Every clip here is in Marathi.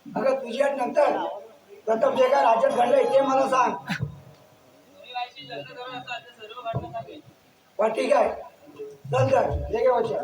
अगं तुझ्या नंतर प्रथम जे काय राज्यात घडलंय ते मला सांग. वा ठीक आहे, चल तर जे काय वर्षा.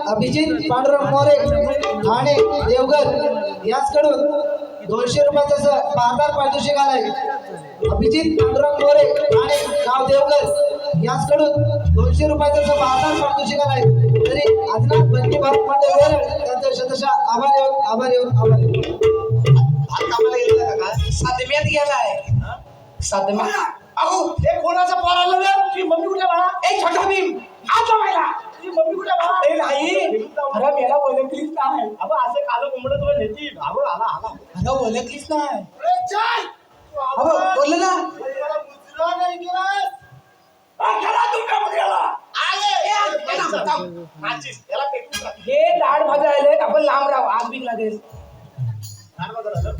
अभिजित पांडुरंग मोरे ठाणे देवघर याचकडून 200 रुपयाचा बाजार पारितोषिक आलाय. अभिजित पांडुरंग मोरे ठाणे गाव देवघर याचकडून 200 रुपयाचा बाजार पारितोषिक आलाय. तरी आदिनाथ बंटी भाऊ मंडळ त्यांचा शतशः आभार येऊन साधम्यात गेलाय. साधम्यात अहो हे कोणाचा पोर आलं रे? तुझी मम्मी कुठे बाळा? ए छोटा भीम आज व्हायला तुझी मम्मी कुठे बाळा? ए नाही अरे मेला ओळखलीच नाही. अबो असं कालं कोंबडं तुला नेती. अबो आला आला. अरे ओळखलीच नाही. अरे चल. अबो बोललं ना मला मुजरा नाही गेलास. घरा तुमच्या मुद्र्याला आले. माचीस याला पेटून टाक. हे दाढ भाजायले आपण लांब राहू आग बिग लागेल. काय बघा झालं?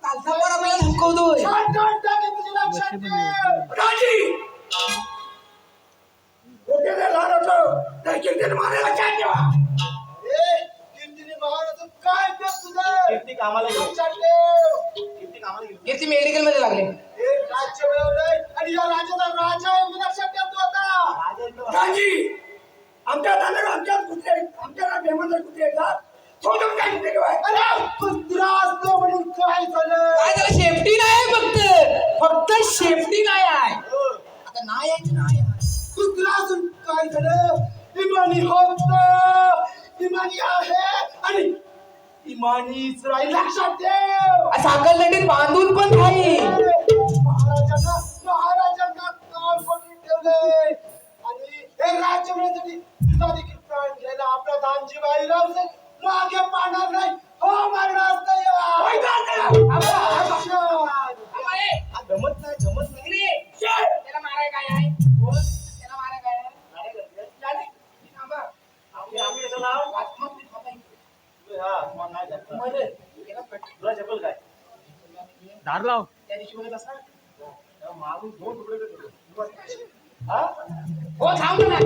कालचा पोर आपल्याला धमकवतोय. राजी कुठे लहान होतो तर किती मारायला काय ठेवा. कीर्ती कामाला गेली. कीर्ती कामाला गेली. किती मेडिकल मध्ये लागले. राज्य मिळवलंय आणि या राज्याचा राजा आहे. मी लक्षात ठेवतो आता. राजी आमच्या दादा आमच्यात कुठे आमच्या राज्यामध्ये कुठे येतात सोडून काय कुठे ठेवाय. अरे कुत्रा असतो म्हणून काय झालं? काय त्याला सेफ्टी नाही फक्त सेफ्टी नाही आहे. आता नाही आहे नाही कुत्रा असून काय झालं? इमानी होत इमानी आहे आणि इमानीच राहील. लक्षात ठेव. साखर लढीत बांधून पण नाही. महाराजांना काम करून ठेवले आणि हे राज्य मिळण्यासाठी तुला देखील प्राण घ्यायला आपला दानजीबाई रावसे मागे पाहणार नाही. हो मारणार नाही. जमत नाही जमत नाही. त्याला माराय काय आहे. त्याला माराय काय आहे. आम्ही याचं नाव हा मग नाही जात. तुला चप्पल काय धार लाव. त्या दिवशी बोलत असणार मागून 2 तुकडे करतो. हा हो थांब ना.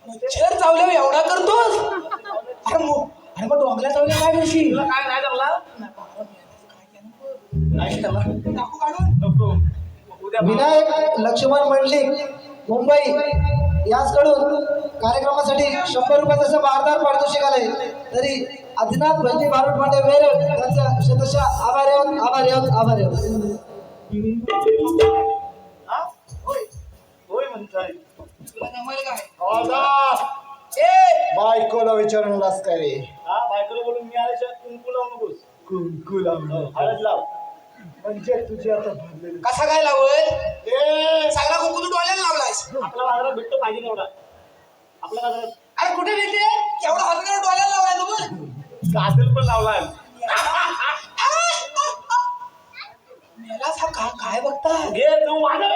मच्छर चावल्यावर एवढा करतोस? अरे मग डोंगल्या चावल्या काय करशील? काय नाही जमला विनायक लक्ष्मण मंडलिक मुंबई याचकडून कार्यक्रमासाठी 100 रुपयाचं भारदार पारितोषिक आलंय. तरी आदिनाथ भंजी भारत मांडे वेर त्यांचा शतशः आभारी आहोत, आभारी आहोत, आभारी आहोत. होय म्हणताय तुला जमलं काय? बायकोला विचारणारच काय रे? बायकोला बोलून मी आल्याशिवाय कुंकू लावू नकोस. कुंकू लावणार हळद लाव. म्हणजे तुझी आता भरलेली कसा काय लावल? ए सगळा कुंकू तू डोळ्याला लावलायस. आपला बाजारात भेटतो पाहिजे तेवढा. आपल्या बाजारात अरे कुठे भेटते? एवढा हाताला डोळ्याला लावलाय तू बोल. काजल पण लावलाय. मेला काय बघता? घे तू वाजव.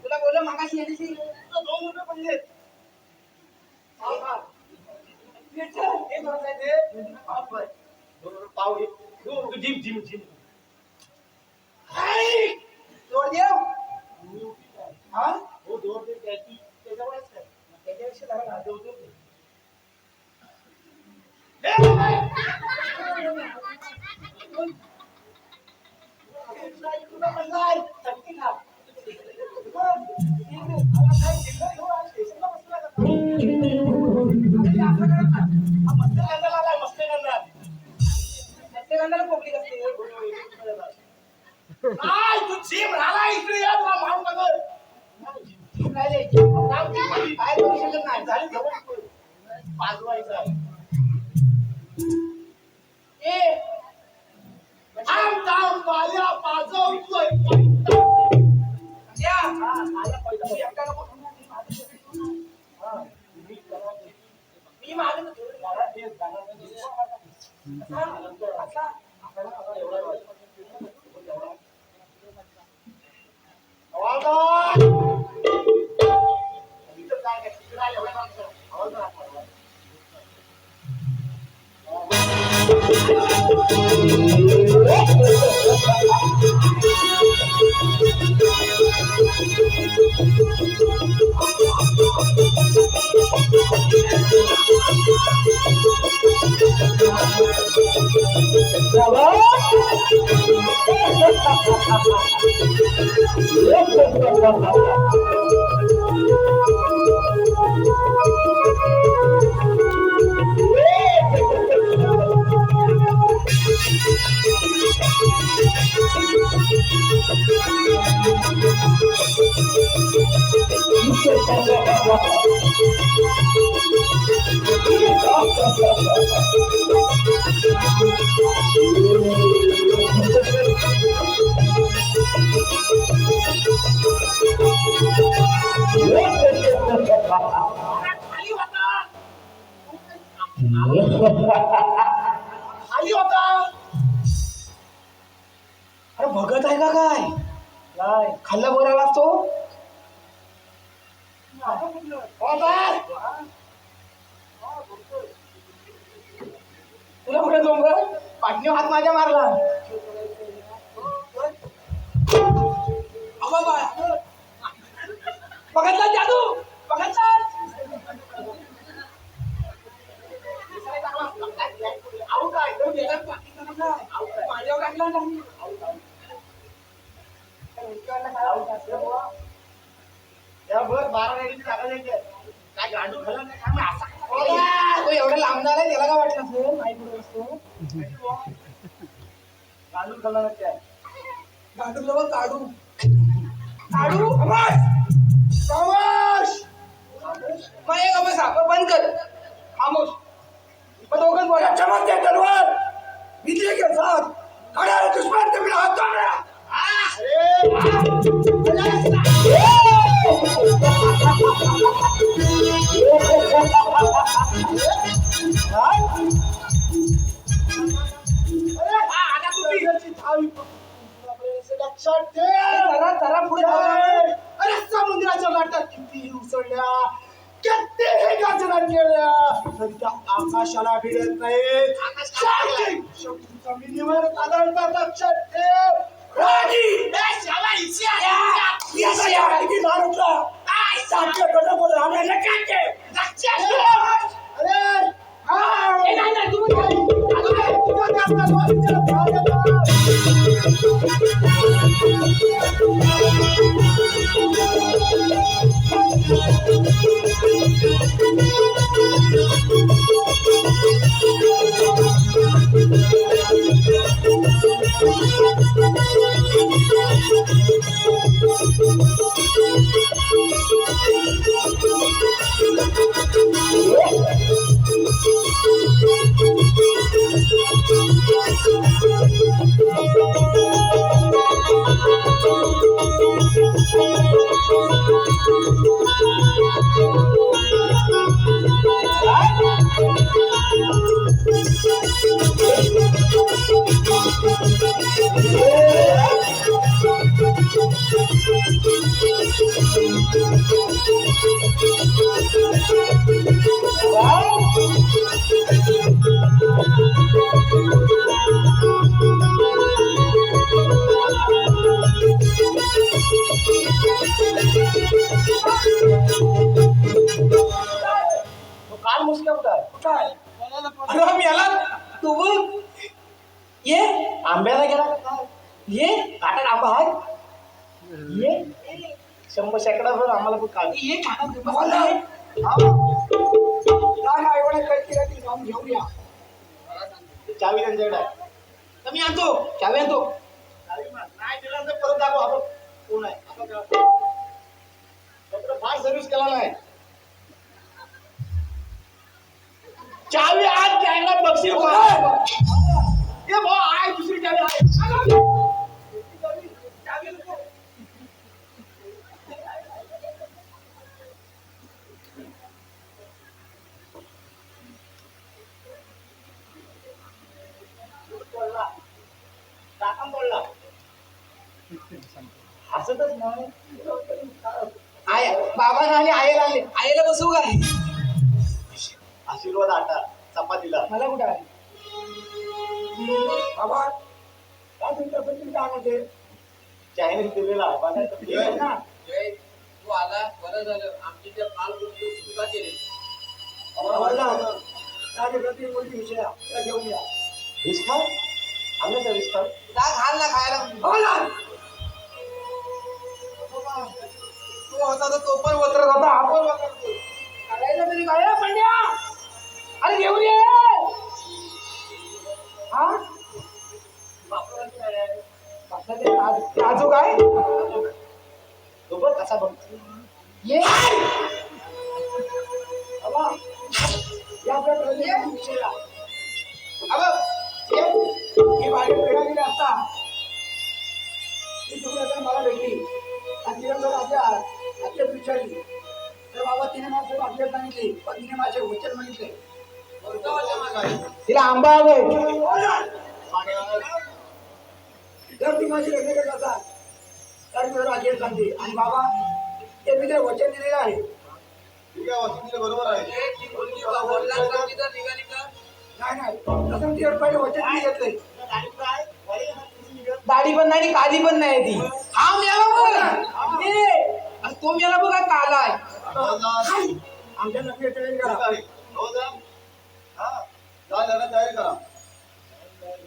तुला बोललो मागाशी येण्याची. 2 रुपये पडले. पाव घे. जिम जोड देव. हा? हो 2 रुपये द्यायची. त्याच्यावरच काय त्याच्यापेक्षा जरा लाजव. प्रत्येकाला पब्लिक असते. तू जिम राहिला इकडे या तुला मारू नगर. काय करू शकत नाही. झाली जवळ पाजवायचा. ए थांब बाल्या पाजवतोय. या. आला एकट्याला बोलून मी माझं खाली होता. अरे भगत आहे का काय? खाल्ला बोरा लागतो. कुठे डोंगर पाटणी हात माझ्या मारला अगं बाय बघितला जादू बघितला आऊ काय माझ्यावर टाकला नाही या बघ 12 गाडीची जागा द्यायची काय गाडू खाला नाही काय असा तो एवढा लांबणार आहे त्याला काय वाटलं असेल माहिती पुढे असतो गाडू खाला नाही काय काढू बाबा काढू काढू खामोश मग एक आपण साखर बंद कर खामोश मग दोघं बोला चमकते तलवार विजय के साथ खड़ा है दुश्मन के बिना हाथ तोड़ रहा लक्षात जरा पुढे अरे समुद्राच्या लाटा किती उसळल्या कितीही गाजना केल्या तरी त्या आकाशाला भिडत नाहीत शेवटी जमिनीवर आदळतात लक्षात ठेव राजी किती मारुतला सातच्या कडे बोल राहण्याला काय ते अरे नाही तुम्ही काल मुसल्या कुठं काय अरे मी आला तू बघ ये आंब्याला गेला का काय ये काटा आंबा आहे ये 100 शेकडाभर आम्हाला पण काढ ये खाना बोला काय एवढं काय केलं की जाऊन घेऊन या चावी त्यांच्याकडे आहे तर मी आणतो चावी आणतो नाही दिला तर परत दाखव आपण कोण आहे फार सर्व्हिस केला नाही चावी आज द्यायला बक्षीस ये भाऊ आहे दुसरी चावी आहे हसतच नाही बाबा आणि आईला आले आईला बसवू काय आशीर्वाद आटा चपातीला मला कुठं आहे बाबा काय तुमच्या पत्नी काय म्हणते चायनीज दिलेला बघा ये ना तू आला बरं झालं आमची त्या काल गोष्टी चुका केली प्रति कोणती विषय त्या घेऊन या रिस्का आम्ही रिस्का घाल ना खायला हो ना तू होता तर तो पण वत्रत होता आपण वत्रतो करायचं तरी काय आहे, पंड्या अरे घेऊन ये हा राजू काय तो बघ कसा बघतो ये बाबा या प्रकारचे विषय अब ये बाहेर फिरायला गेले असता ती तुम्ही आता मला भेटली आणि तिला जर आत्याच विचारली तर बाबा तिने माझे वाक्य सांगितली पण तिने माझे वचन मागितले तिला आंबा हवंय जर ती माझी लग्न करत असाल तर मी राजेश सांगते आणि बाबा ते मी तिला वचन दिलेलं आहे बरोबर आहे वडिलांसारखी जर निघाली का नाही नाही तसं ते पहिले वचन नाही घेतलंय. गाडी काय वरी हात निघत. दाढी पण नाही आणि काली पण नाही ती. हा मेला बघ आणि तो मेला बघा कालाय आमच्या नक्की ट्रेन करा.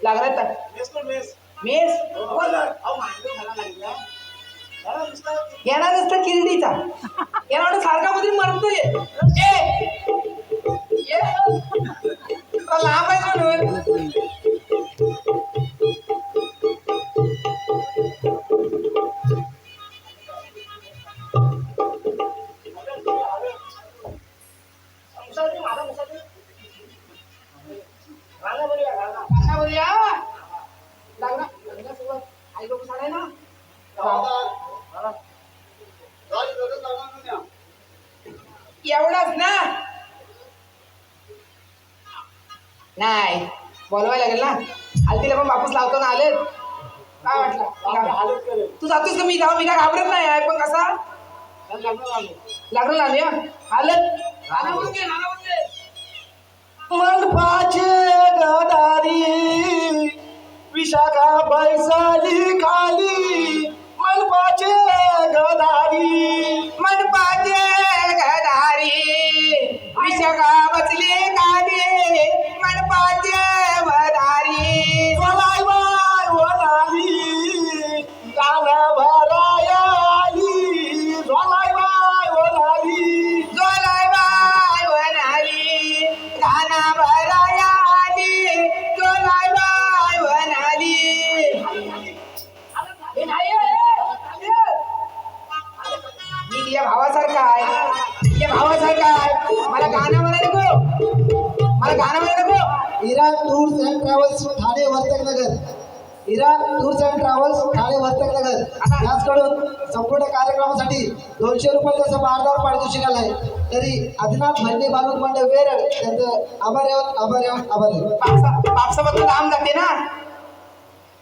लागला तर मेस कोण मेस मेस अहो मांडव खाला लागला जरा नुसतं येणार असतं किरडीचा येणार सारखा मध्ये मरतोय. ये तो लांब आहे म्हणून. मुसाफिर माझा मुसाफिर राणा बरी आहे राणा कसा बोलूया लागला लागला सुरुवात आई लोक सांगाय ना एवढाच ना नाही बोलवायला लागेल ना. हल्दीला पण वापस लावतो ना. आले काय वाटलं हालत करेल तू जातोस का? मी जाऊ मी काय घाबरत नाही आहे पण कसा लागलं आले हालत राणा बोलून घे राणा बोलून घे मनपाचे गदारी विशाखा बैसाली खाली मनपाचे गदारी मंडपाचे गदारी विशाखा बसली गाडी मंडपाचे वदारी वलाय बाय वनाली गाणं भराया आली वलाय बाय वनाली जोलाय बाय वनाली गाना भराया आली जोलाय बाय वनाली. मी तुझ्या भावासारखा आहे तुझ्या भावासारखा आहे. मला गाणं म्हणायला नको मला गाणं म्हणायला नको. Ira tours and travels Thane Vartak Nagar Ira tours and travels Thane Vartak Nagar याचकडून संपूर्ण कार्यक्रमासाठी 200 रुपयाचं बारदार पारितोषिक आलंय. तरी आदिनाथ भंडे बालक मंडळ वेरड त्यांचं आभार आभार. पापसाबद्दल लांब जाते ना.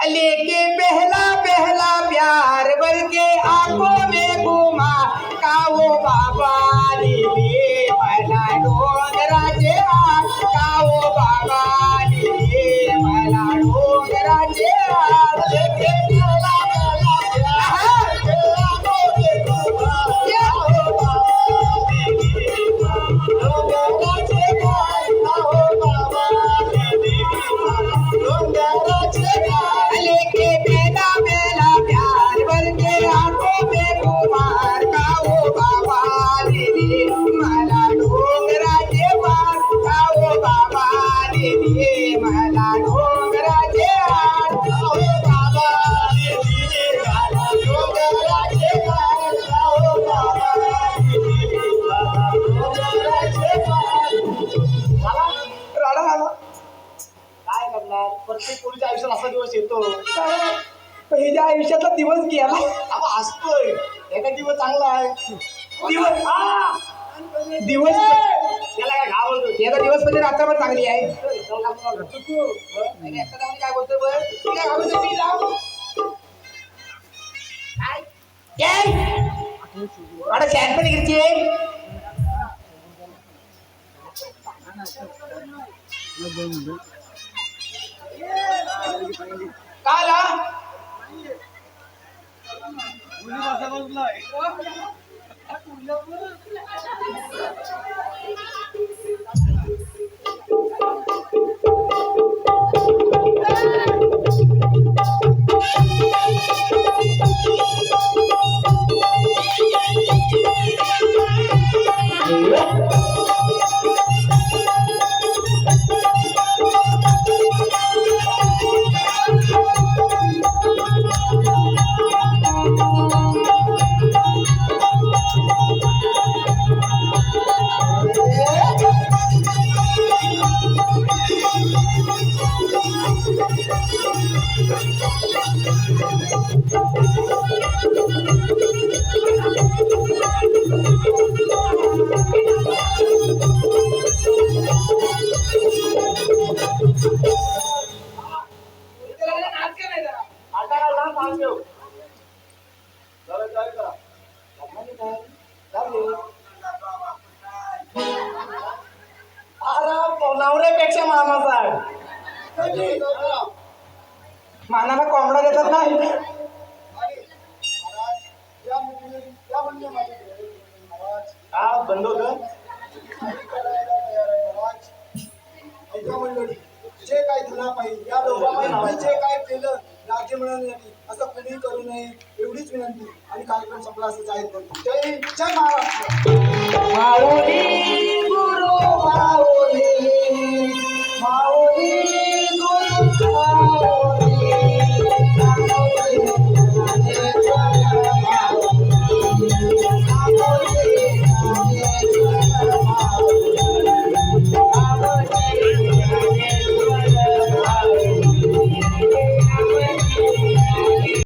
लेके पहला पहला प्यार भर के आंखों में घुमा काओ बाबा ले मला डोंगराचे हात काओ बाबा ले मला डोंगराचे हात. लेके पहला पहला प्यार भर के आंखों में घुमा काओ बाबा ले डोंगराचे हात काओ बाबा ले डोंगराचे हात. लेके बेला बेला प्यार भर के आंखों में घुमार काओ बाबा दीदी मला डोंगराचे पार काओ बाबा दीदी मला डोंगराचे हात काओ बाबा दीदी मला डोंगराचे पार काओ बाबा दीदी मला डोंगराचे पार. राडा आला काय करणार प्रत्येक पोरीच्या आयुष्यात असा दिवस येतो पहिल्या आयुष्यातला दिवस गेला. आपण हसतोय एका दिवस चांगला आहे दिवस दिवस त्याला काय घाबरतो एका दिवस म्हणजे रात्रभर चांगली आहे. आणि आता जाऊन काय बोलतोय बरं मी काय घाबरतो मी जाऊ वाडा शॅम्पन घ्यायची आहे. काला नवऱ्यापेक्षा मामाचा आहे. मानाला कोंबडा देतात ना आणि महाराज या म्हणजे माझी महाराज हा बंद होतं काही करायला तयार आहे महाराज. ऐका मंडळी, जे काय तुला पाहिजे या दोघांनी जे काय केलं राज्य मिळवण्यासाठी असं कुणीही करू नये एवढीच विनंती आणि कार्यक्रम संपला असं जाहीर करतो. जय हिंद, जय महाराष्ट्र. माऊली